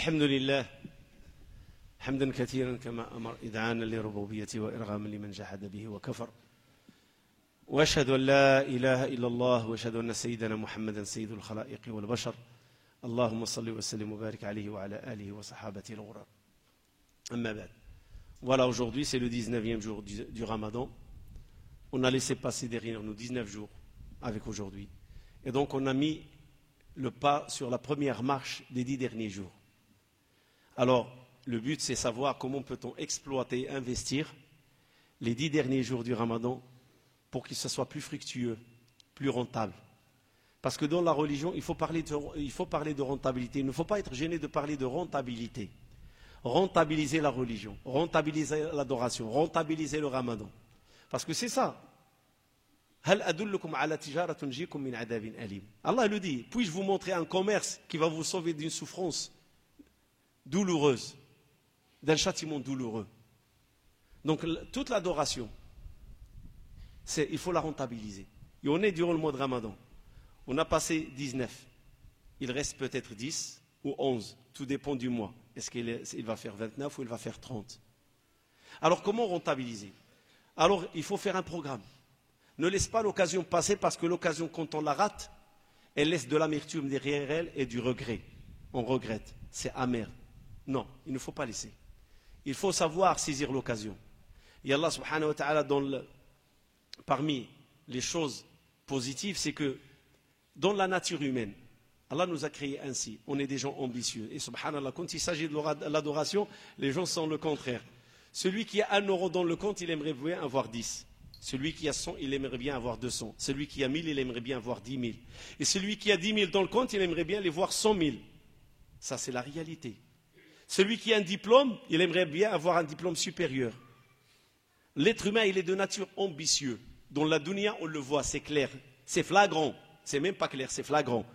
الحمد لله حمدا كثيرا كما أمر إذعانا لربوبيته وإرغاما لمن جحد به وكفر وأشهد أن لا إله إلا الله وأشهد أن سيدنا محمدا سيد الخلائق والبشر اللهم صل وسلم وبارك عليه وعلى آله وصحابته الغرار أما بعد. Voilà, aujourd'hui c'est le 19e jour du Ramadan. On a laissé passer derrière nous 19 jours avec aujourd'hui. Et donc on a mis le pas sur la première marche des 10 derniers jours. Alors, le but c'est savoir comment peut-on exploiter, investir les 10 derniers jours du Ramadan pour que ce soit plus fructueux, plus rentable. Parce que dans la religion, il faut parler de rentabilité. Il ne faut pas être gêné de parler de rentabilité. Rentabiliser la religion, rentabiliser l'adoration, rentabiliser le Ramadan. Parce que c'est ça. Allah le dit, puis-je vous montrer un commerce qui va vous sauver d'une souffrance douloureuse, d'un châtiment douloureux. Donc toute l'adoration, il faut la rentabiliser. Et on est durant le mois de Ramadan. On a passé 19. Il reste peut-être 10 ou 11. Tout dépend du mois. Est-ce qu'il va faire 29 ou il va faire 30? Alors comment rentabiliser? Alors il faut faire un programme. Ne laisse pas l'occasion passer parce que l'occasion, quand on la rate, elle laisse de l'amertume derrière elle et du regret. On regrette. C'est amer. Non, il ne faut pas laisser. Il faut savoir saisir l'occasion. Et Allah subhanahu wa ta'ala, parmi les choses positives, c'est que dans la nature humaine, Allah nous a créés ainsi. On est des gens ambitieux. Et subhanallah, quand il s'agit de l'adoration, les gens sont le contraire. Celui qui a 1 euro dans le compte, il aimerait bien avoir 10. Celui qui a 100, il aimerait bien avoir 200. Celui qui a 1000, il aimerait bien avoir 10 000. Et celui qui a 10 000 dans le compte, il aimerait bien les voir 100 000. Ça, c'est la réalité. Celui qui a un diplôme, il aimerait bien avoir un diplôme supérieur. L'être humain, il est de nature ambitieux. Dans la dunya, on le voit, c'est clair. C'est flagrant. C'est même pas clair, c'est flagrant.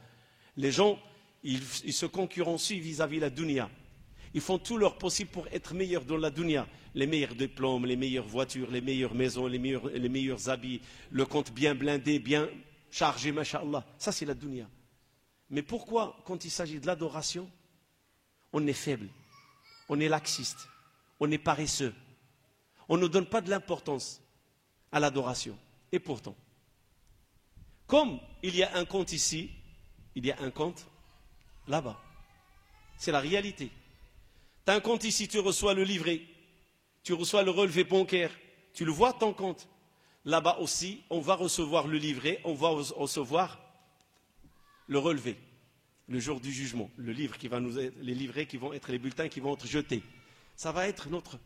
Les gens, ils se concurrencient vis-à-vis de la dunya. Ils font tout leur possible pour être meilleurs dans la dunya. Les meilleurs diplômes, les meilleures voitures, les meilleures maisons, les meilleurs habits, le compte bien blindé, bien chargé, masha'Allah. Ça, c'est la dunya. Mais pourquoi, quand il s'agit de l'adoration, on est faible, on est laxiste, on est paresseux. On ne donne pas de l'importance à l'adoration. Et pourtant, comme il y a un compte ici, il y a un compte là-bas. C'est la réalité. Tu as un compte ici, tu reçois le livret, tu reçois le relevé bancaire, tu le vois ton compte. Là-bas aussi, on va recevoir le livret, on va recevoir le relevé, le jour du jugement, les livrets qui vont être les bulletins qui vont être jetés. Ça va être notre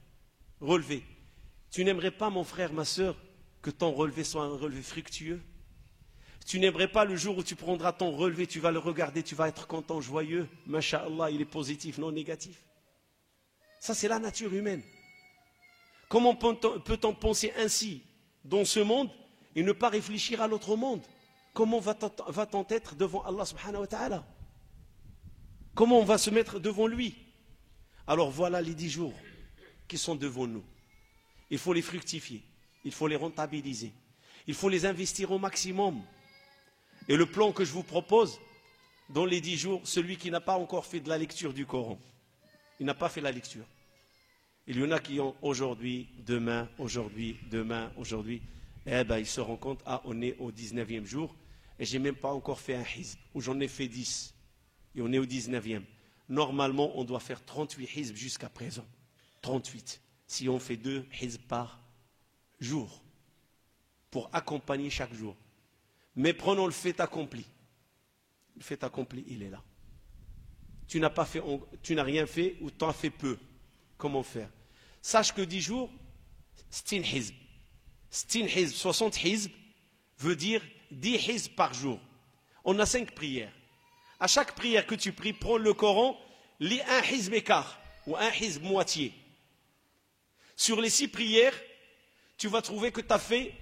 relevé. Tu n'aimerais pas, mon frère, ma sœur, que ton relevé soit un relevé fructueux? Tu n'aimerais pas le jour où tu prendras ton relevé, tu vas le regarder, tu vas être content, joyeux. Masha'Allah, il est positif, non négatif. Ça, c'est la nature humaine. Comment peut-on penser ainsi dans ce monde et ne pas réfléchir à l'autre monde? Comment va-t-on être devant Allah subhanahu wa ta'ala? Comment on va se mettre devant lui? Alors voilà les 10 jours qui sont devant nous. Il faut les fructifier, il faut les rentabiliser, il faut les investir au maximum. Et le plan que je vous propose, dans les 10 jours, celui qui n'a pas encore fait de la lecture du Coran, il n'a pas fait la lecture. Il y en a qui ont aujourd'hui, demain, eh bien ils se rendent compte, on est au 19e jour, et je n'ai même pas encore fait un hizb, ou j'en ai fait 10, et on est au 19e. Normalement, on doit faire 38 hizb jusqu'à présent. 38. Si on fait 2 hizb par jour, pour accompagner chaque jour. Mais prenons le fait accompli. Le fait accompli, il est là. Tu n'as rien fait ou tu en fais peu. Comment faire? Sache que 10 jours, c'est une hizb. C'est une hizb. 60 hizb veut dire 10 hizb par jour. On a 5 prières. À chaque prière que tu pries, prends le Coran, lis un hizb écart ou un hizb moitié. Sur les 6 prières, tu vas trouver que tu as fait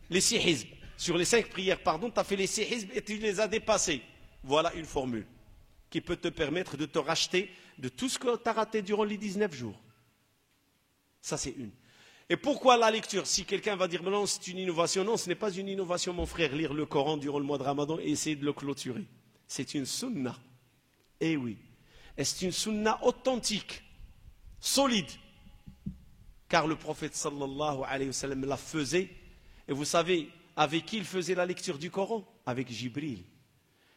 les 6 hizb. Sur les 5 prières, tu as fait les 6 hizb et tu les as dépassés. Voilà une formule qui peut te permettre de te racheter de tout ce que tu as raté durant les 19 jours. Ça, c'est une. Et pourquoi la lecture? Si quelqu'un va dire, mais non, c'est une innovation. Non, ce n'est pas une innovation, mon frère, lire le Coran durant le mois de Ramadan et essayer de le clôturer. C'est une sunna. Eh oui. Et c'est une sunna authentique, solide. Car le prophète sallallahu alayhi wa sallam la faisait. Et vous savez, avec qui il faisait la lecture du Coran? Avec Jibril.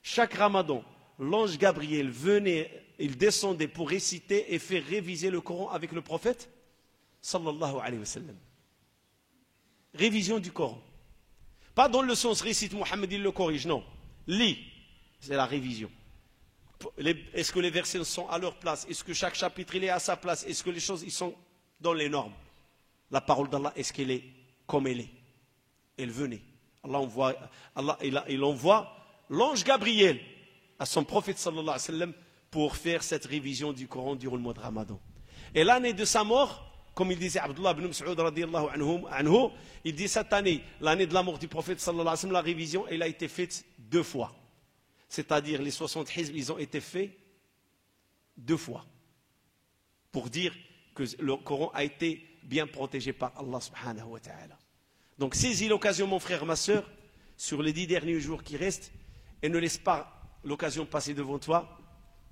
Chaque ramadan, l'ange Gabriel venait, il descendait pour réciter et faire réviser le Coran avec le prophète sallallahu alayhi wa sallam. Révision du Coran. Pas dans le sens récite Mohammed, il le corrige, non. Lis, c'est la révision. Est-ce que les versets sont à leur place? Est-ce que chaque chapitre il est à sa place? Est-ce que les choses ils sont dans les normes? La parole d'Allah, est-ce qu'elle est comme elle est? Elle venait. Il envoie l'ange Gabriel à son prophète sallallahu alayhi wa sallam pour faire cette révision du Coran durant le mois de Ramadan. Et l'année de sa mort, comme il disait Abdullah ibn Mas'ud radiyallahu anhu, il dit cette année, l'année de la mort du prophète sallallahu alayhi wa sallam, la révision, elle a été faite 2 fois. C'est-à-dire les 60 hizb, ils ont été faits 2 fois. Pour dire que le Coran a été bien protégé par Allah subhanahu wa ta'ala. Donc saisis l'occasion, mon frère, ma soeur, sur les 10 derniers jours qui restent, et ne laisse pas l'occasion passer devant toi,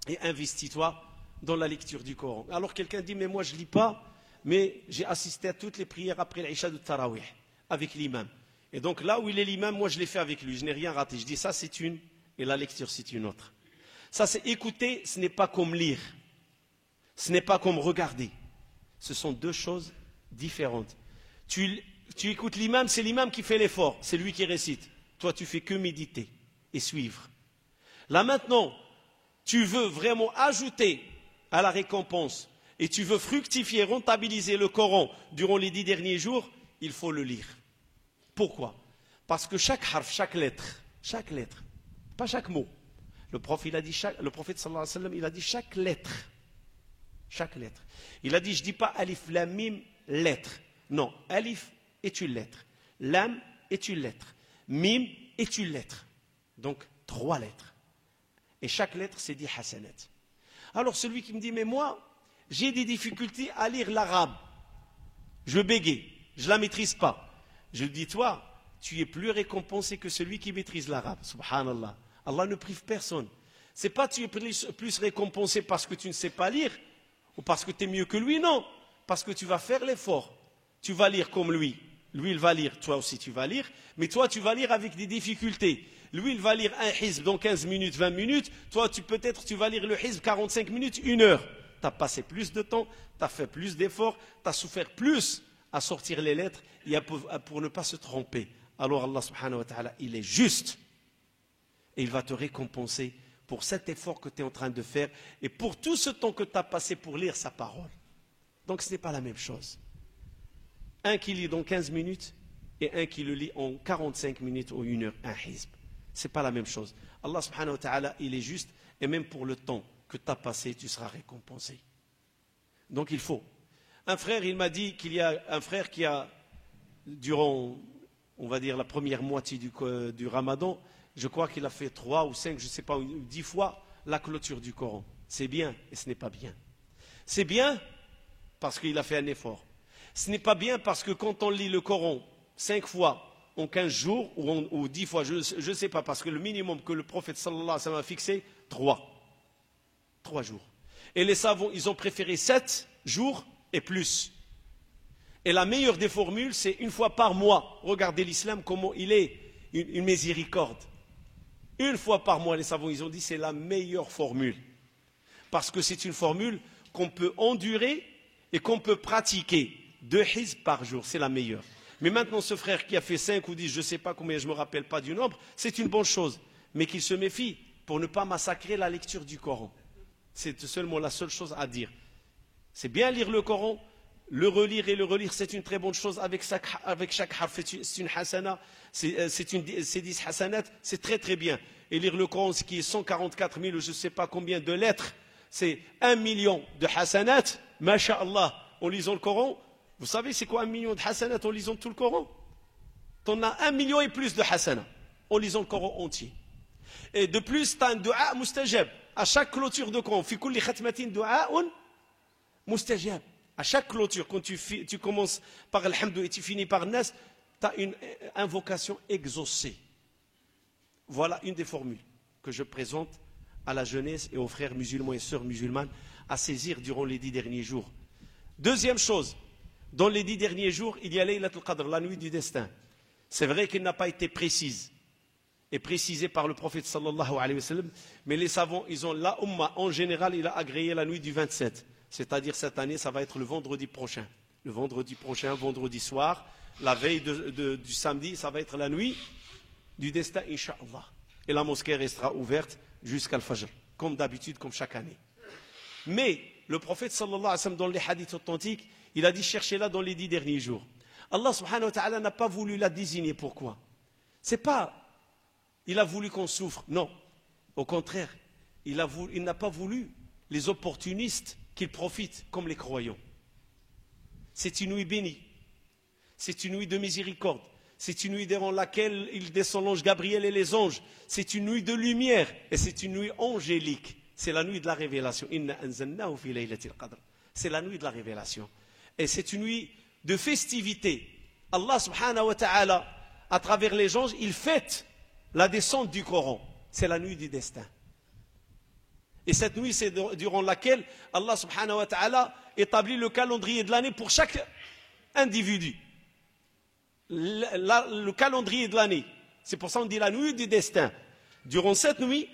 et investis-toi dans la lecture du Coran. Alors quelqu'un dit, mais moi je ne lis pas, mais j'ai assisté à toutes les prières après l'Isha de Tarawih, avec l'imam. Et donc là où il est l'imam, moi je l'ai fait avec lui, je n'ai rien raté. Je dis ça c'est une, et la lecture c'est une autre. Ça c'est écouter, ce n'est pas comme lire, ce n'est pas comme regarder. Ce sont 2 choses différentes. Tu écoutes l'imam, c'est l'imam qui fait l'effort, c'est lui qui récite. Toi tu fais que méditer et suivre. Là maintenant, tu veux vraiment ajouter à la récompense et tu veux fructifier, rentabiliser le Coran durant les 10 derniers jours, il faut le lire. Pourquoi? Parce que chaque harf, chaque lettre, pas chaque mot. Le prophète sallallahu alayhi wa sallam, il a dit chaque lettre. Il a dit, je ne dis pas alif, lam, mim, lettre. Non, alif est une lettre. Lam est une lettre. Mim est une lettre. Donc 3 lettres. Et chaque lettre, c'est 10 hasanat. Alors celui qui me dit, mais moi, j'ai des difficultés à lire l'arabe. Je bégaye, je ne la maîtrise pas. Je lui dis, toi, tu es plus récompensé que celui qui maîtrise l'arabe. Subhanallah. Allah ne prive personne. Ce n'est pas tu es plus récompensé parce que tu ne sais pas lire ou parce que tu es mieux que lui, non. Parce que tu vas faire l'effort. Tu vas lire comme lui. Lui, il va lire, toi aussi tu vas lire, mais toi tu vas lire avec des difficultés. Lui, il va lire un hizb dans 15 minutes, 20 minutes. Toi, peut-être tu vas lire le hizb 45 minutes, 1 heure. Tu as passé plus de temps, tu as fait plus d'efforts, tu as souffert plus à sortir les lettres et pour ne pas se tromper. Alors Allah subhanahu wa ta'ala, il est juste. Et il va te récompenser pour cet effort que tu es en train de faire et pour tout ce temps que tu as passé pour lire sa parole. Donc ce n'est pas la même chose. Un qui lit dans 15 minutes et un qui le lit en 45 minutes ou 1 heure, un hizb. Ce n'est pas la même chose. Allah subhanahu wa ta'ala, il est juste et même pour le temps que tu as passé, tu seras récompensé. Donc il faut. Un frère, il m'a dit qu'il y a un frère qui a, durant, on va dire, la première moitié du Ramadan, je crois qu'il a fait 3 ou 5, je ne sais pas, 10 fois la clôture du Coran. C'est bien et ce n'est pas bien. C'est bien parce qu'il a fait un effort. Ce n'est pas bien parce que quand on lit le Coran 5 fois en 15 jours ou 10 fois, je ne sais pas, parce que le minimum que le prophète sallallahu alayhi wa sallam a fixé, 3 jours. Et les savants, ils ont préféré 7 jours et plus. Et la meilleure des formules, c'est 1 fois par mois. Regardez l'islam, comment il est, une miséricorde. 1 fois par mois, les savants, ils ont dit, c'est la meilleure formule. Parce que c'est une formule qu'on peut endurer et qu'on peut pratiquer. 2 hizb par jour, c'est la meilleure. Mais maintenant, ce frère qui a fait 5 ou 10, je ne sais pas combien, je ne me rappelle pas du nombre, c'est une bonne chose. Mais qu'il se méfie pour ne pas massacrer la lecture du Coran. C'est seulement la seule chose à dire. C'est bien lire le Coran, le relire et le relire, c'est une très bonne chose avec chaque harf, c'est une hasana, c'est 10 hasanat, c'est très très bien. Et lire le Coran, ce qui est 144 000 ou je ne sais pas combien de lettres, c'est 1 million de hasanat, masha'Allah, en lisant le Coran. Vous savez c'est quoi 1 million de hasanat en lisant tout le Coran? On a 1 million et plus de hasanat en lisant le Coran entier. Et de plus, tu as un dua mustajab. À chaque clôture de Coran, fi kulli khatmatin du'a'un mustajab. À chaque clôture, quand tu commences par Alhamdou et tu finis par Nas, tu as une invocation exaucée. Voilà une des formules que je présente à la jeunesse et aux frères musulmans et sœurs musulmanes à saisir durant les 10 derniers jours. Deuxième chose, dans les 10 derniers jours, il y a Laylatul Qadr, la nuit du destin. C'est vrai qu'elle n'a pas été précise et précisée par le prophète sallallahu alayhi wa sallam, mais les savants, ils ont la Ummah, en général, il a agréé la nuit du 27. C'est-à-dire cette année, ça va être le vendredi prochain. Le vendredi prochain, vendredi soir, la veille du samedi, ça va être la nuit du destin, Inch'Allah. Et la mosquée restera ouverte jusqu'à Al-Fajr, comme d'habitude, comme chaque année. Mais le prophète sallallahu alayhi wa sallam, dans les hadiths authentiques, il a dit cherchez-la dans les 10 derniers jours. Allah subhanahu wa ta'ala n'a pas voulu la désigner. Pourquoi? C'est pas, il a voulu qu'on souffre. Non. Au contraire, il n'a pas voulu les opportunistes qu'ils profitent comme les croyants. C'est une nuit bénie. C'est une nuit de miséricorde. C'est une nuit durant laquelle il descend l'ange Gabriel et les anges. C'est une nuit de lumière et c'est une nuit angélique. C'est la nuit de la révélation. Inna anzalnahu fi laylatil qadr. C'est la nuit de la révélation. Et c'est une nuit de festivité. Allah subhanahu wa ta'ala, à travers les anges, il fête la descente du Coran. C'est la nuit du destin. Et cette nuit, c'est durant laquelle Allah subhanahu wa ta'ala établit le calendrier de l'année pour chaque individu. Le calendrier de l'année. C'est pour ça qu'on dit la nuit du destin. Durant cette nuit,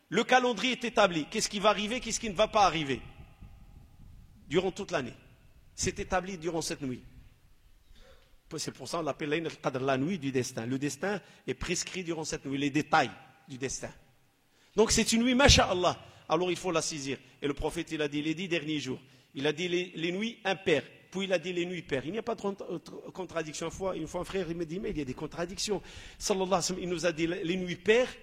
le calendrier est établi. Qu'est-ce qui va arriver, qu'est-ce qui ne va pas arriver? Durant toute l'année. C'est établi durant cette nuit. C'est pour ça qu'on l'appelle la nuit du destin. Le destin est prescrit durant cette nuit, les détails du destin. Donc c'est une nuit, masha'Allah. Alors il faut la saisir. Et le prophète, il a dit les 10 derniers jours. Il a dit les nuits impaires. Puis il a dit les nuits paires. Il n'y a pas de contradiction. Une fois un frère, il me dit, mais il y a des contradictions. Sallallahu alayhi wa sallam, il nous a dit les nuits paires.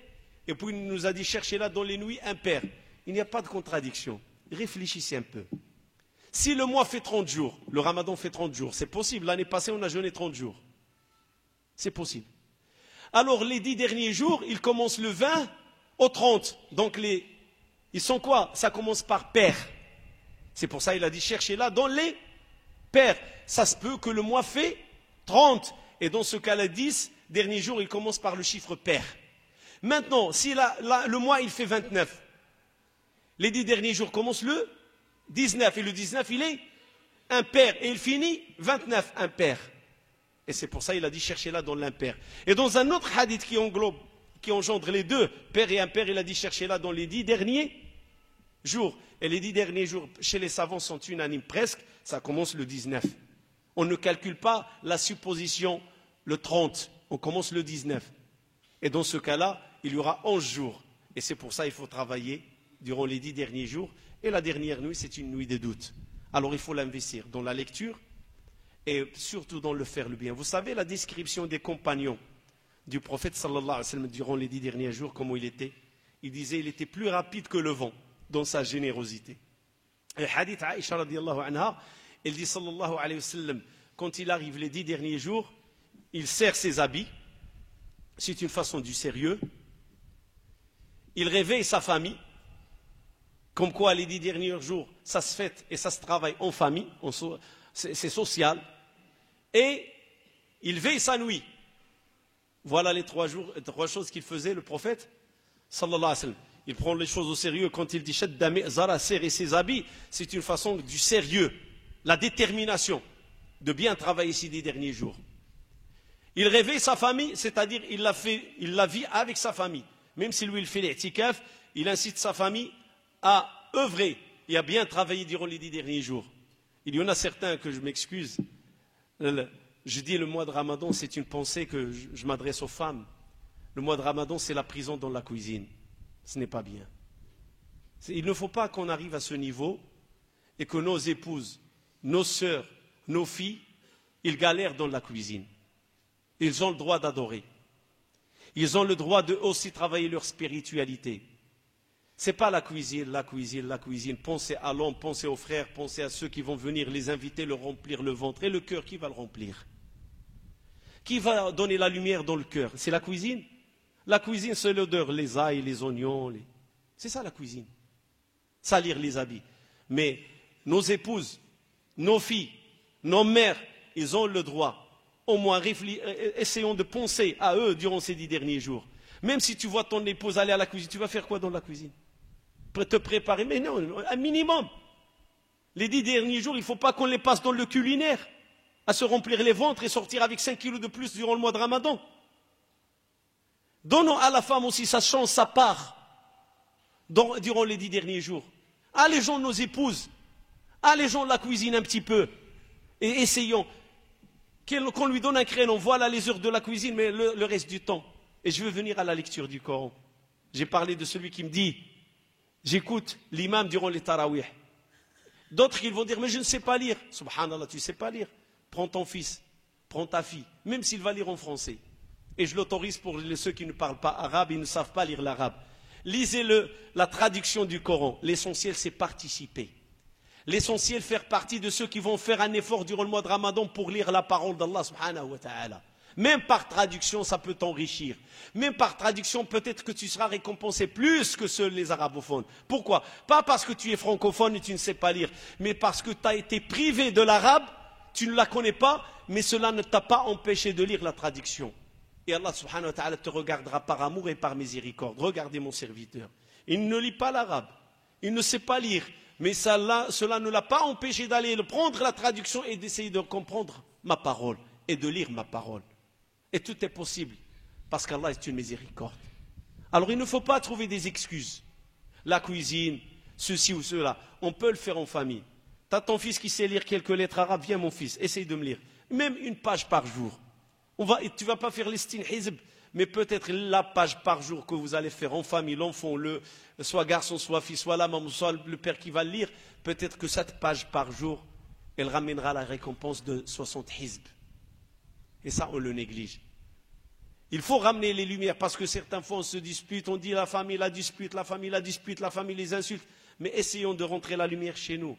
Et puis il nous a dit, cherchez-la dans les nuits impaires. Il n'y a pas de contradiction. Réfléchissez un peu. Si le mois fait 30 jours, le ramadan fait 30 jours, c'est possible. L'année passée, on a jeûné 30 jours. C'est possible. Alors, les 10 derniers jours, ils commencent le 20 au 30. Donc, ils sont quoi? Ça commence par pair. C'est pour ça qu'il a dit, cherchez-la dans les pairs. Ça se peut que le mois fait 30. Et dans ce cas-là, 10 derniers jours, il commence par le chiffre pair. Maintenant, si le mois, il fait 29, les 10 derniers jours commencent le 19, et le 19, il est impair, et il finit 29, impair. Et c'est pour ça qu'il a dit cherchez-la dans l'impair. Et dans un autre hadith qui engendre les deux, pair et impair, il a dit cherchez-la dans les 10 derniers jours. Et les 10 derniers jours, chez les savants, sont unanimes presque, ça commence le 19. On ne calcule pas la supposition le 30, on commence le 19. Et dans ce cas-là, il y aura 11 jours. Et c'est pour ça qu'il faut travailler durant les 10 derniers jours. Et la dernière nuit, c'est une nuit de doute. Alors il faut l'investir dans la lecture et surtout dans le faire le bien. Vous savez la description des compagnons du prophète sallallahu alayhi wa sallam durant les 10 derniers jours, comment il était? Il disait il était plus rapide que le vent dans sa générosité. Et hadith Aïcha radiallahu anha, elle dit sallallahu alayhi wa sallam, quand il arrive les 10 derniers jours, il serre ses habits, c'est une façon du sérieux, il réveille sa famille. Comme quoi, les 10 derniers jours, ça se fête et ça se travaille en famille, c'est social. Et il veille sa nuit. Voilà les 3 choses qu'il faisait, le prophète, sallallahu alayhi wa sallam. Il prend les choses au sérieux quand il dit Shaddame Zara, serrer ses habits. C'est une façon du sérieux, la détermination de bien travailler ces 10 derniers jours. Il réveille sa famille, c'est-à-dire il la vit avec sa famille. Même si lui il fait l'i'tikaf, il incite sa famille à œuvrer et à bien travailler durant les 10 derniers jours. Il y en a certains que je m'excuse. Je dis le mois de Ramadan, c'est une pensée que je m'adresse aux femmes. Le mois de Ramadan, c'est la prison dans la cuisine. Ce n'est pas bien. Il ne faut pas qu'on arrive à ce niveau et que nos épouses, nos sœurs, nos filles, ils galèrent dans la cuisine. Ils ont le droit d'adorer. Ils ont le droit de aussi travailler leur spiritualité. Ce n'est pas la cuisine, la cuisine, la cuisine. Pensez à l'homme, pensez aux frères, pensez à ceux qui vont venir les inviter, leur remplir le ventre. Et le cœur, qui va le remplir? Qui va donner la lumière dans le cœur? C'est la cuisine? La cuisine, c'est l'odeur, les ails, les oignons. C'est ça la cuisine. Salir les habits. Mais nos épouses, nos filles, nos mères, ils ont le droit. Au moins, essayons de penser à eux durant ces 10 derniers jours. Même si tu vois ton épouse aller à la cuisine, tu vas faire quoi dans la cuisine? te préparer. Mais non, un minimum. Les 10 derniers jours, il ne faut pas qu'on les passe dans le culinaire, à se remplir les ventres et sortir avec 5 kilos de plus durant le mois de Ramadan. Donnons à la femme aussi sa chance, sa part, durant les 10 derniers jours. Allégeons nos épouses, allégeons la cuisine un petit peu, et essayons qu'on lui donne un créneau. Voilà les heures de la cuisine, mais le reste du temps. Et je veux venir à la lecture du Coran. J'ai parlé de celui qui me dit, j'écoute l'imam durant les tarawih. D'autres qui vont dire, mais je ne sais pas lire. Subhanallah, tu ne sais pas lire. Prends ton fils, prends ta fille, même s'il va lire en français. Et je l'autorise pour ceux qui ne parlent pas arabe, ils ne savent pas lire l'arabe. Lisez-le, la traduction du Coran. L'essentiel, c'est participer. L'essentiel, faire partie de ceux qui vont faire un effort durant le mois de Ramadan pour lire la parole d'Allah subhanahu wa ta'ala. Même par traduction, ça peut t'enrichir. Même par traduction, peut-être que tu seras récompensé plus que ceux les arabophones. Pourquoi? Pas parce que tu es francophone et tu ne sais pas lire, mais parce que tu as été privé de l'arabe, tu ne la connais pas, mais cela ne t'a pas empêché de lire la traduction. Et Allah subhanahu wa ta'ala te regardera par amour et par miséricorde. Regardez mon serviteur. Il ne lit pas l'arabe, il ne sait pas lire, mais cela ne l'a pas empêché d'aller prendre la traduction et d'essayer de comprendre ma parole et de lire ma parole. Et tout est possible, parce qu'Allah est une miséricorde. Alors il ne faut pas trouver des excuses. La cuisine, ceci ou cela, on peut le faire en famille. Tu as ton fils qui sait lire quelques lettres arabes, viens mon fils, essaye de me lire. Même une page par jour. Tu ne vas pas faire l'istin hizb, mais peut-être la page par jour que vous allez faire en famille, l'enfant, soit garçon, soit fille, soit la maman, soit le père qui va le lire, peut-être que cette page par jour, elle ramènera la récompense de 60 hizb. Et ça, on le néglige. Il faut ramener les lumières parce que certaines fois on se dispute, on dit la famille la dispute, la famille la dispute, la famille les insulte. Mais essayons de rentrer la lumière chez nous.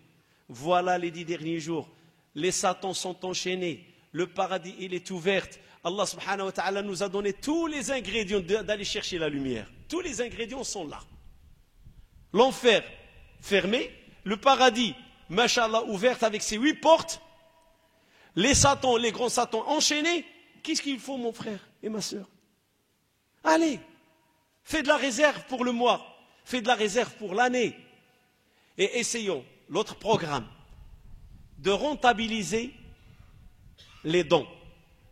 Voilà les 10 derniers jours. Les satans sont enchaînés. Le paradis, il est ouvert. Allah subhanahu wa ta'ala nous a donné tous les ingrédients d'aller chercher la lumière. Tous les ingrédients sont là. L'enfer fermé, le paradis, mashallah, ouvert avec ses 8 portes. Les satans, les grands satans enchaînés. Qu'est-ce qu'il faut, mon frère et ma sœur? Allez, fais de la réserve pour le mois, fais de la réserve pour l'année. Et essayons, l'autre programme, de rentabiliser les dons,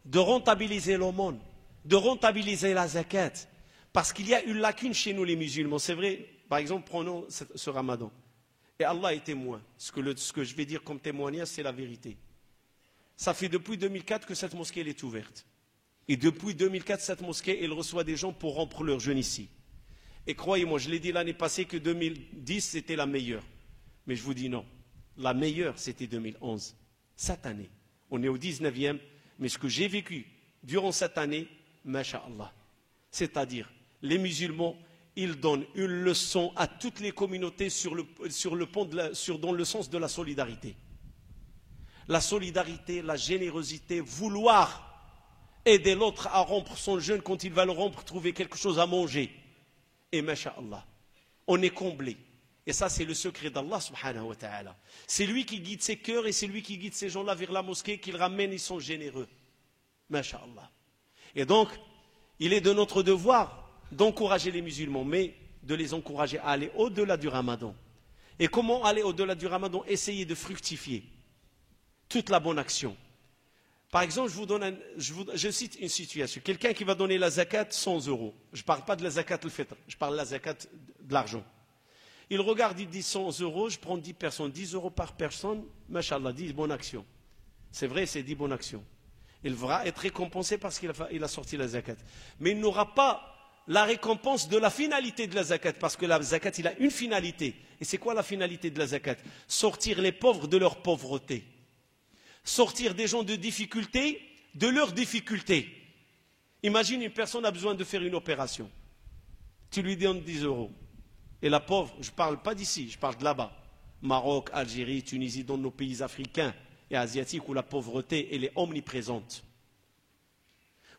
de rentabiliser l'aumône, de rentabiliser la zakat. Parce qu'il y a une lacune chez nous les musulmans. C'est vrai, par exemple, prenons ce ramadan. Et Allah est témoin. Ce que je vais dire comme témoignage, c'est la vérité. Ça fait depuis 2004 que cette mosquée elle est ouverte. Et depuis 2004, cette mosquée, elle reçoit des gens pour rompre leur jeûne ici. Et croyez-moi, je l'ai dit l'année passée que 2010, c'était la meilleure. Mais je vous dis non. La meilleure, c'était 2011. Cette année. On est au 19e. Mais ce que j'ai vécu durant cette année, masha'Allah. C'est-à-dire, les musulmans, ils donnent une leçon à toutes les communautés dans le sens de la solidarité. La solidarité, la générosité, vouloir aider l'autre à rompre son jeûne quand il va le rompre, trouver quelque chose à manger. Et masha'Allah, on est comblé. Et ça, c'est le secret d'Allah subhanahu wa ta'ala. C'est lui qui guide ses cœurs et c'est lui qui guide ces gens-là vers la mosquée, qu'ils ramènent, ils sont généreux. Masha'Allah. Et donc, il est de notre devoir d'encourager les musulmans, mais de les encourager à aller au-delà du ramadan. Et comment aller au-delà du ramadan? Essayer de fructifier toute la bonne action. Par exemple, je cite une situation. Quelqu'un qui va donner la zakat 100 euros. Je ne parle pas de la zakat al-fitr, je parle de la zakat de l'argent. Il regarde, il dit 100 euros, je prends 10 personnes, 10 euros par personne, mashallah, 10 bonnes actions. C'est vrai, c'est 10 bonnes actions. Il va être récompensé parce qu'il a sorti la zakat. Mais il n'aura pas la récompense de la finalité de la zakat, parce que la zakat, il a une finalité. Et c'est quoi la finalité de la zakat? Sortir les pauvres de leur pauvreté. Sortir des gens de difficulté, de leurs difficultés. Imagine une personne a besoin de faire une opération. Tu lui donnes 10 euros. Et la pauvre, je ne parle pas d'ici, je parle de là-bas. Maroc, Algérie, Tunisie, dans nos pays africains et asiatiques où la pauvreté elle est omniprésente.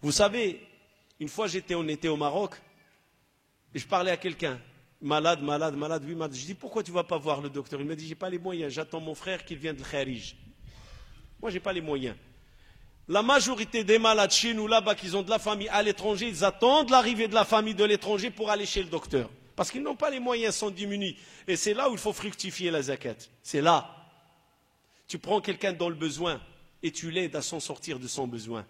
Vous savez, une fois on était au Maroc, et je parlais à quelqu'un, malade, oui, malade. Je dis, pourquoi tu ne vas pas voir le docteur? Il m'a dit, je n'ai pas les moyens, j'attends mon frère qui vient de Kharij. Moi, je n'ai pas les moyens. La majorité des malades chez nous, là-bas, qui ont de la famille à l'étranger, ils attendent l'arrivée de la famille de l'étranger pour aller chez le docteur. Parce qu'ils n'ont pas les moyens, sont diminués. Et c'est là où il faut fructifier la zakat. C'est là. Tu prends quelqu'un dans le besoin et tu l'aides à s'en sortir de son besoin.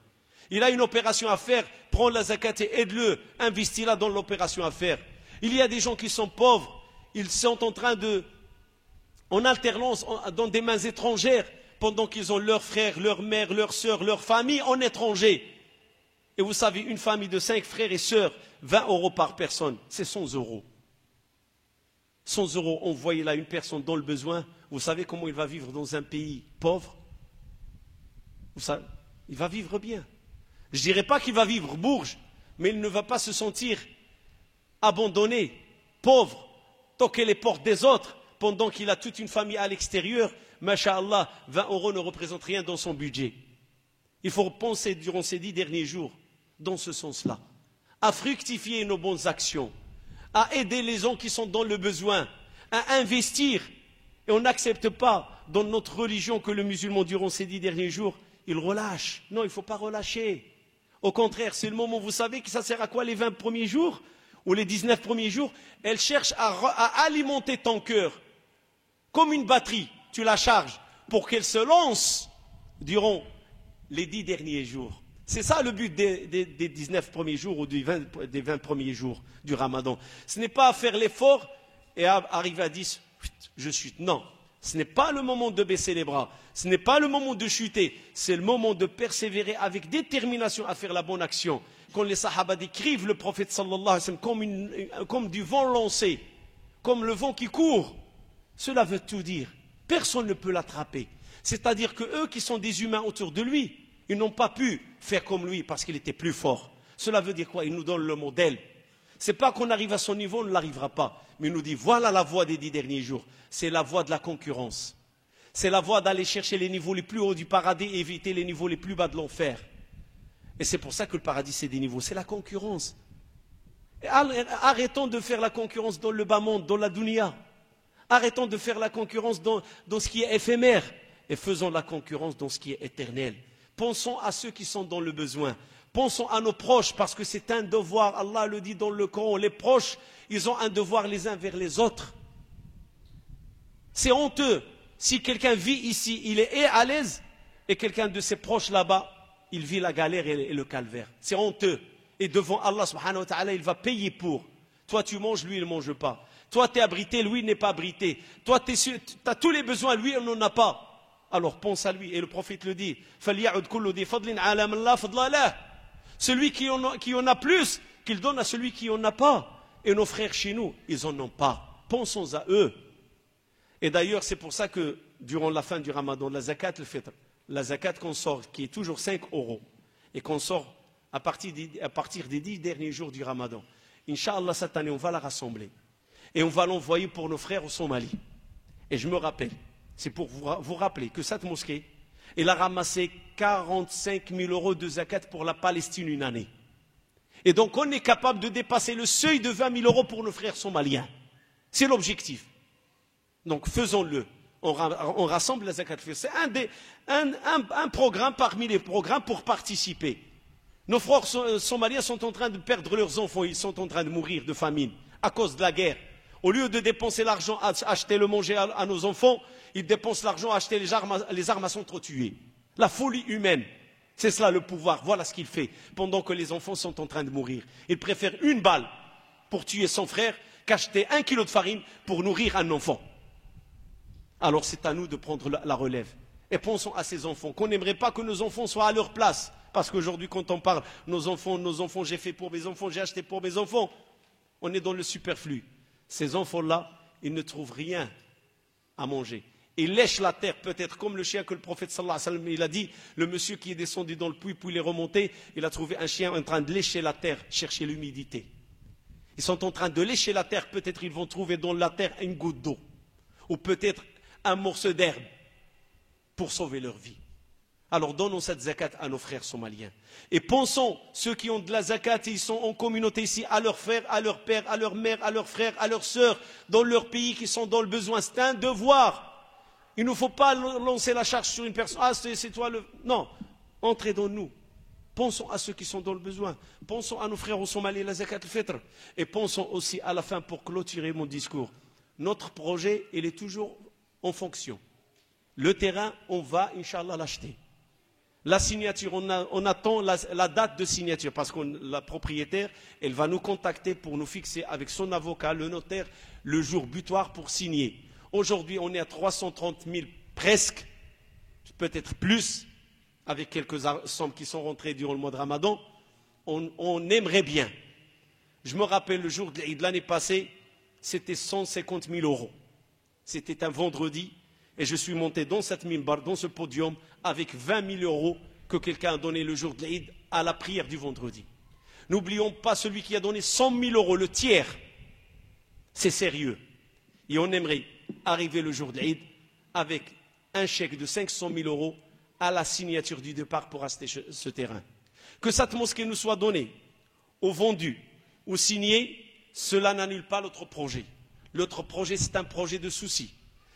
Il a une opération à faire, prends la zakat et aide-le, investis-la dans l'opération à faire. Il y a des gens qui sont pauvres, ils sont en train de, en alternance, dans des mains étrangères, pendant qu'ils ont leurs frères, leur mère, leurs sœurs, leur famille en étranger. Et vous savez, une famille de 5 frères et sœurs, 20 € par personne, c'est 100 €. 100 € envoyés là à une personne dans le besoin, vous savez comment il va vivre dans un pays pauvre? Vous savez, il va vivre bien. Je ne dirais pas qu'il va vivre bourge, mais il ne va pas se sentir abandonné, pauvre, toquer les portes des autres, pendant qu'il a toute une famille à l'extérieur. Masha'Allah, 20 € ne représentent rien dans son budget. Il faut penser durant ces 10 derniers jours dans ce sens-là, à fructifier nos bonnes actions, à aider les gens qui sont dans le besoin, à investir. Et on n'accepte pas dans notre religion que le musulman, durant ces 10 derniers jours, il relâche. Non, il ne faut pas relâcher. Au contraire, c'est le moment, vous savez que ça sert à quoi les 20 premiers jours ou les 19 premiers jours? Elle cherche à alimenter ton cœur comme une batterie. Tu la charges pour qu'elle se lance durant les 10 derniers jours. C'est ça le but des 19 premiers jours ou des 20 premiers jours du Ramadan. Ce n'est pas faire l'effort et arriver à 10, je chute. Non, ce n'est pas le moment de baisser les bras. Ce n'est pas le moment de chuter. C'est le moment de persévérer avec détermination à faire la bonne action. Quand les Sahaba décrivent le prophète sallallahu alayhi wa sallam comme du vent lancé, comme le vent qui court, cela veut tout dire. Personne ne peut l'attraper. C'est-à-dire que eux qui sont des humains autour de lui, ils n'ont pas pu faire comme lui parce qu'il était plus fort. Cela veut dire quoi? Il nous donne le modèle. Ce n'est pas qu'on arrive à son niveau, on ne l'arrivera pas. Mais il nous dit, voilà la voie des 10 derniers jours. C'est la voie de la concurrence. C'est la voie d'aller chercher les niveaux les plus hauts du paradis et éviter les niveaux les plus bas de l'enfer. Et c'est pour ça que le paradis, c'est des niveaux. C'est la concurrence. Et arrêtons de faire la concurrence dans le bas monde, dans la dunya. Arrêtons de faire la concurrence dans ce qui est éphémère. Et faisons la concurrence dans ce qui est éternel. Pensons à ceux qui sont dans le besoin. Pensons à nos proches, parce que c'est un devoir. Allah le dit dans le Coran. Les proches, ils ont un devoir les uns vers les autres. C'est honteux. Si quelqu'un vit ici, il est à l'aise, et quelqu'un de ses proches là-bas, il vit la galère et le calvaire. C'est honteux. Et devant Allah subhanahu wa ta'ala, il va payer pour. Toi, tu manges, lui, il ne mange pas. Toi, tu es abrité, lui, il n'est pas abrité. Toi, tu as tous les besoins, lui, il n'en a pas. Alors pense à lui. Et le prophète le dit. Celui qui en a plus, qu'il donne à celui qui en a pas. Et nos frères chez nous, ils n'en ont pas. Pensons à eux. Et d'ailleurs, c'est pour ça que durant la fin du Ramadan, la zakat, la zakat qu'on sort, qui est toujours 5 €, et qu'on sort à partir des 10 derniers jours du Ramadan, Inch'Allah, cette année, on va la rassembler. Et on va l'envoyer pour nos frères au Somalie. Et je me rappelle, c'est pour vous rappeler que cette mosquée, elle a ramassé 45 000 € de zakat pour la Palestine une année. Et donc on est capable de dépasser le seuil de 20 000 € pour nos frères somaliens. C'est l'objectif. Donc faisons-le. On rassemble la zakat. C'est un programme parmi les programmes pour participer. Nos frères somaliens sont en train de perdre leurs enfants. Ils sont en train de mourir de famine à cause de la guerre. Au lieu de dépenser l'argent à acheter le manger à nos enfants, ils dépensent l'argent à acheter les armes à s'entretuer. La folie humaine, c'est cela le pouvoir. Voilà ce qu'il fait pendant que les enfants sont en train de mourir. Il préfère une balle pour tuer son frère qu'acheter 1 kilo de farine pour nourrir un enfant. Alors c'est à nous de prendre la relève. Et pensons à ces enfants, qu'on n'aimerait pas que nos enfants soient à leur place. Parce qu'aujourd'hui, quand on parle, nos enfants, j'ai fait pour mes enfants, j'ai acheté pour mes enfants, on est dans le superflu. Ces enfants-là, ils ne trouvent rien à manger. Ils lèchent la terre, peut-être comme le chien que le prophète sallallahu alayhi wa sallam, il a dit, le monsieur qui est descendu dans le puits, puis il est remonté, il a trouvé un chien en train de lécher la terre, chercher l'humidité. Ils sont en train de lécher la terre, peut-être ils vont trouver dans la terre une goutte d'eau, ou peut-être un morceau d'herbe, pour sauver leur vie. Alors donnons cette zakat à nos frères somaliens. Et pensons, ceux qui ont de la zakat, ils sont en communauté ici, à leurs frères, à leurs pères, à leurs mères, à leurs frères, à leurs sœurs, dans leur pays, qui sont dans le besoin. C'est un devoir. Il ne faut pas lancer la charge sur une personne. Ah, c'est toi le... Non, entrez dans nous. Pensons à ceux qui sont dans le besoin. Pensons à nos frères au Somalie, la zakat al-fitr. Et pensons aussi à la fin, pour clôturer mon discours. Notre projet, il est toujours en fonction. Le terrain, on va, Inch'Allah, l'acheter. La signature, on attend la date de signature, parce que la propriétaire, elle va nous contacter pour nous fixer avec son avocat, le notaire, le jour butoir pour signer. Aujourd'hui, on est à 330 000 presque, peut-être plus, avec quelques sommes qui sont rentrées durant le mois de Ramadan. On aimerait bien. Je me rappelle le jour de l'année passée, c'était 150 000 euros. C'était un vendredi, et je suis monté dans cette minbar, dans ce podium, avec 20 000 euros que quelqu'un a donné le jour de l'Eid à la prière du vendredi. N'oublions pas celui qui a donné 100 000 euros, le tiers. C'est sérieux. Et on aimerait arriver le jour de l'Eid avec un chèque de 500 000 euros à la signature du départ pour acheter ce terrain. Que cette mosquée nous soit donnée, ou vendue, ou signée, cela n'annule pas l'autre projet. L'autre projet, c'est un projet de souci,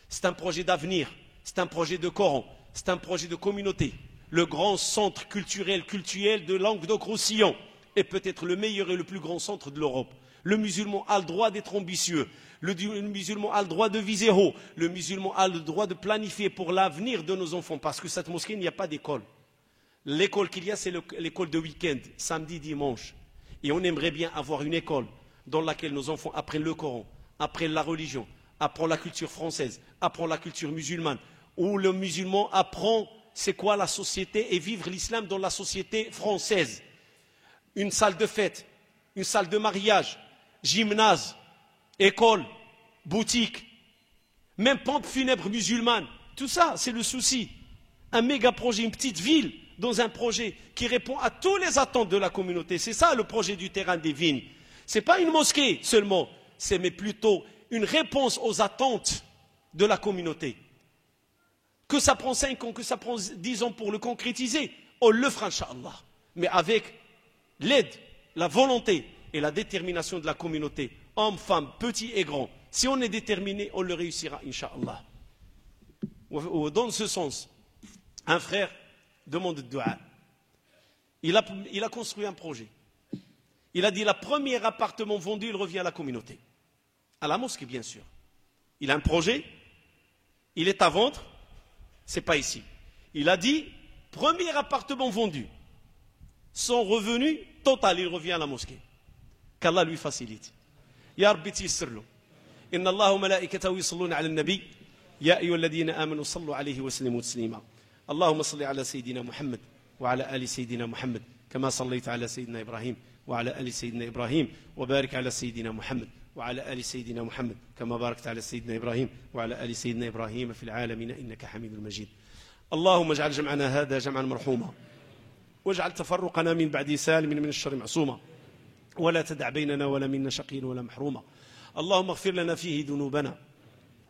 c'est un projet d'avenir, c'est un projet de Coran, c'est un projet de communauté. Le grand centre culturel de Languedoc-Roussillon est peut-être le meilleur et le plus grand centre de l'Europe. Le musulman a le droit d'être ambitieux. Le musulman a le droit de viser haut. Le musulman a le droit de planifier pour l'avenir de nos enfants. Parce que cette mosquée, il n'y a pas d'école. L'école qu'il y a, c'est l'école de week-end, samedi, dimanche. Et on aimerait bien avoir une école dans laquelle nos enfants apprennent le Coran, apprennent la religion, apprennent la culture française, apprennent la culture musulmane. Où le musulman apprend c'est quoi la société et vivre l'islam dans la société française. Une salle de fête, une salle de mariage, gymnase, école, boutique, même pompe funèbre musulmane. Tout ça, c'est le souci. Un méga projet, une petite ville dans un projet qui répond à toutes les attentes de la communauté. C'est ça le projet du terrain des vignes. Ce n'est pas une mosquée seulement, c'est mais plutôt une réponse aux attentes de la communauté. Que ça prend 5 ans, que ça prend 10 ans pour le concrétiser, on le fera, Inch'Allah. Mais avec l'aide, la volonté et la détermination de la communauté, hommes, femmes, petits et grands. Si on est déterminé, on le réussira, Inch'Allah. Dans ce sens, un frère demande de dua. Il a construit un projet. Il a dit, le premier appartement vendu, il revient à la communauté. À la mosquée, bien sûr. Il a un projet, il est à vendre, ce n'est pas ici. Il a dit, premier appartement vendu, son revenu total, il revient à la mosquée. Qu'Allah lui facilite. Ya Rabbi tissir له. إن الله وملائكته يصلون على النبي يا أيها الذين آمنوا صلوا عليه وسلموا تسليما. اللهم صل على سيدنا محمد وعلى آل سيدنا محمد كما صليت على سيدنا إبراهيم وعلى آل سيدنا إبراهيم وبارك على سيدنا محمد وعلى آل سيدنا محمد كما باركت على سيدنا إبراهيم وعلى آل سيدنا إبراهيم في العالمين إنك حميد مجيد. اللهم اجعل جمعنا هذا جمعا مرحوما واجعل تفرقنا من بعد سالم من الشر معصوما ولا تدع بيننا ولا منا شقيا ولا محروما. اللهم اغفر لنا فيه ذنوبنا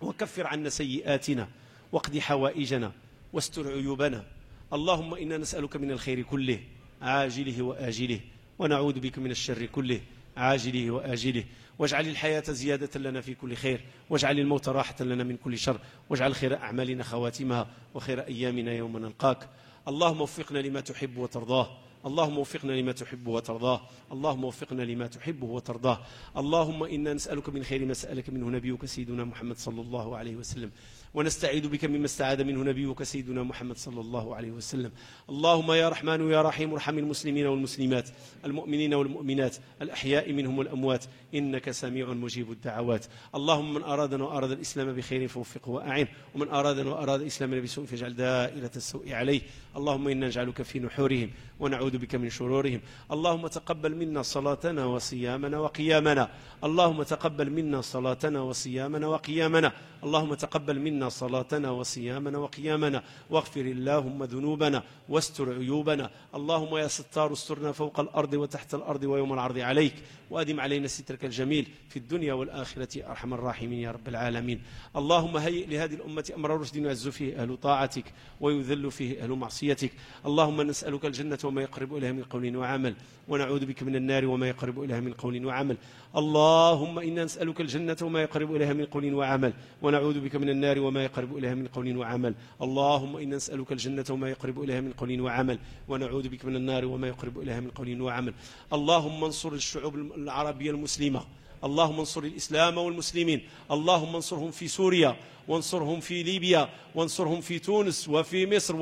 وكفر عنا سيئاتنا واقض حوائجنا واستر عيوبنا. اللهم إنا نسألك من الخير كله عاجله وآجله ونعوذ بك من الشر كله عاجله وآجله. واجعل الحياة زيادة لنا في كل خير واجعل الموت راحة لنا من كل شر واجعل خير أعمالنا خواتمها وخير أيامنا يوم نلقاك. اللهم وفقنا لما تحب وترضاه. اللهم وفقنا لما تحب وترضاه. اللهم وفقنا لما تحب وترضاه. اللهم إنا نسألك من خير ما سألك منه نبيك سيدنا محمد صلى الله عليه وسلم ونستعيذ بك مما استعاذ منه نبيك سيدنا محمد صلى الله عليه وسلم. اللهم يا رحمن يا رحيم ارحم المسلمين والمسلمات المؤمنين والمؤمنات الأحياء منهم والأموات إنك سميع مجيب الدعوات. اللهم من أرادنا وأراد الإسلام بخير فوفقه وأعين ومن أرادنا وأراد الإسلام بسوء فاجعل دائرة السوء عليه. اللهم إنا نجعلك في نحورهم ونعوذ بك من شرورهم. اللهم تقبل منا صلاتنا وصيامنا وقيامنا. اللهم تقبل منا صلاتنا وصيامنا وقيامنا. اللهم تقبل منا صلاتنا وصيامنا وقيامنا واغفر اللهم ذنوبنا واستر عيوبنا. اللهم يا ستار استرنا فوق الأرض وتحت الأرض ويوم العرض عليك وأدم علينا سترك الجميل في الدنيا والآخرة أرحم الراحمين يا رب العالمين. اللهم هيئ لهذه الأمة أمر رشد يعز فيه أهل طاعتك ويذل فيه أهل معصيتك. اللهم نسألك الجنة وما يقرب إليها من قول وعمل ونعوذ بك من النار وما يقرب إليها من قول وعمل. اللهم إنا نسألك الجنة وما يقرب إليها من قول وعمل ونعوذ بك من النار وما وما يقرب إليها من قول وعمل. اللهم إنا نسألك الجنة وما يقرب إليها من قول وعمل، ونعوذ بك من النار وما يقرب إليها من قول وعمل. اللهم انصر الشعوب العربية المسلمة، اللهم انصر الإسلام والمسلمين، اللهم انصرهم في سوريا، وانصرهم في ليبيا، وانصرهم في تونس وفي مصر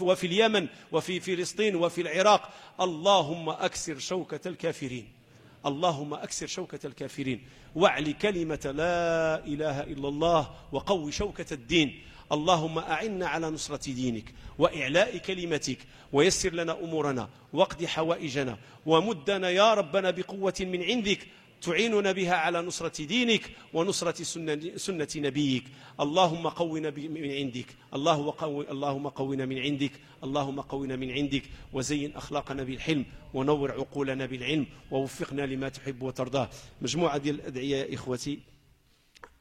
وفي اليمن وفي فلسطين وفي العراق. اللهم أكسر شوكة الكافرين، اللهم أكسر شوكة الكافرين، واعل كلمة لا إله إلا الله، وقوي شوكة الدين. اللهم أعنا على نصرة دينك وإعلاء كلمتك، ويسر لنا أمورنا، واقض حوائجنا، ومدنا يا ربنا بقوة من عندك تعيننا بها على نصرة دينك ونصرة سنة نبيك. اللهم قونا من عندك، اللهم قونا من عندك، اللهم قونا من عندك، وزين أخلاقنا بالحلم، ونور عقولنا بالعلم، ووفقنا لما تحب وترضاه. مجموعة ديال الأدعية يا إخوتي.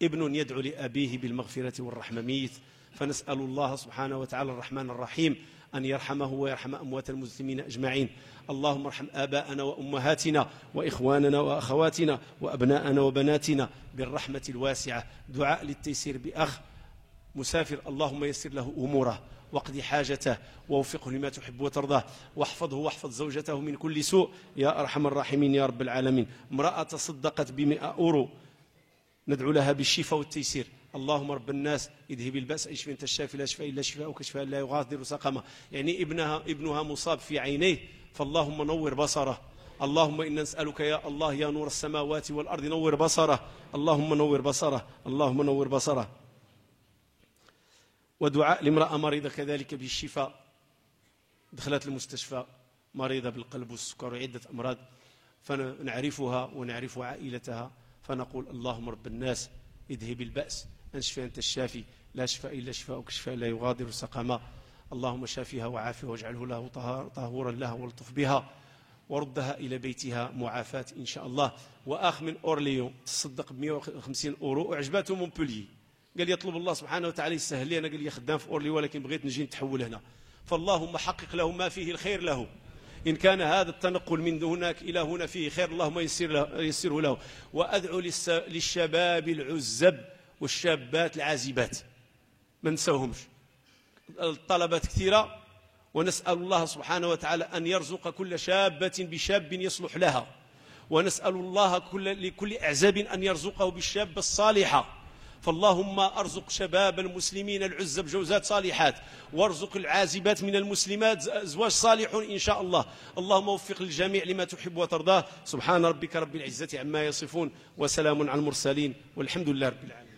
ابن يدعو لأبيه بالمغفرة والرحمة ميت، فنسأل الله سبحانه وتعالى الرحمن الرحيم أن يرحمه ويرحم أموات المسلمين أجمعين. اللهم ارحم آباءنا وأمهاتنا وإخواننا وأخواتنا وأبناءنا وبناتنا بالرحمة الواسعة. دعاء للتيسير بأخ مسافر، اللهم يسر له أموره، واقض حاجته، ووفقه لما تحب وترضاه، واحفظه واحفظ زوجته من كل سوء يا أرحم الراحمين يا رب العالمين. امرأة تصدقت ب100 أورو، ندعو لها بالشفاء والتيسير. اللهم رب الناس اذهب البأس اشف انت الشافي لا شفاء الا شفاؤك شفاء لا يغادر سقما. يعني ابنها مصاب في عينيه، فاللهم نور بصره. اللهم إنا نسألك يا الله يا نور السماوات والأرض نور بصره، اللهم نور بصره، اللهم نور بصره. ودعاء لامرأة مريضة كذلك بالشفاء، دخلت المستشفى مريضة بالقلب والسكر وعدة أمراض، فنعرفها ونعرف عائلتها، فنقول اللهم رب الناس اذهب البأس أنشفى أنت الشافي لا شفاء إلا شفاؤك شفاء لا يغادر سقما. اللهم شافها وعافها واجعله له طهورا لها، والطف بها وردها إلى بيتها معافاة إن شاء الله. وآخ من أورليون تصدق ب150 أورو وعجباته مونبولي، قال يطلب الله سبحانه وتعالى يسهل لي، أنا قال لي خدام في أورلي ولكن بغيت نجي نتحول هنا، فاللهم حقق له ما فيه الخير له. إن كان هذا التنقل من هناك إلى هنا فيه خير اللهم يسره له. وأدعو للشباب العزب والشابات العازبات، ما نسوهمش، الطلبات كثيرة، ونسأل الله سبحانه وتعالى أن يرزق كل شابة بشاب يصلح لها، ونسأل الله لكل أعزاب أن يرزقه بالشابة الصالحة. فاللهم أرزق شباب المسلمين العزب جوزات صالحات، وارزق العازبات من المسلمات زواج صالحون إن شاء الله. اللهم وفق الجميع لما تحب وترضاه. سبحان ربك رب العزة عما يصفون، وسلام على المرسلين، والحمد لله رب العالمين.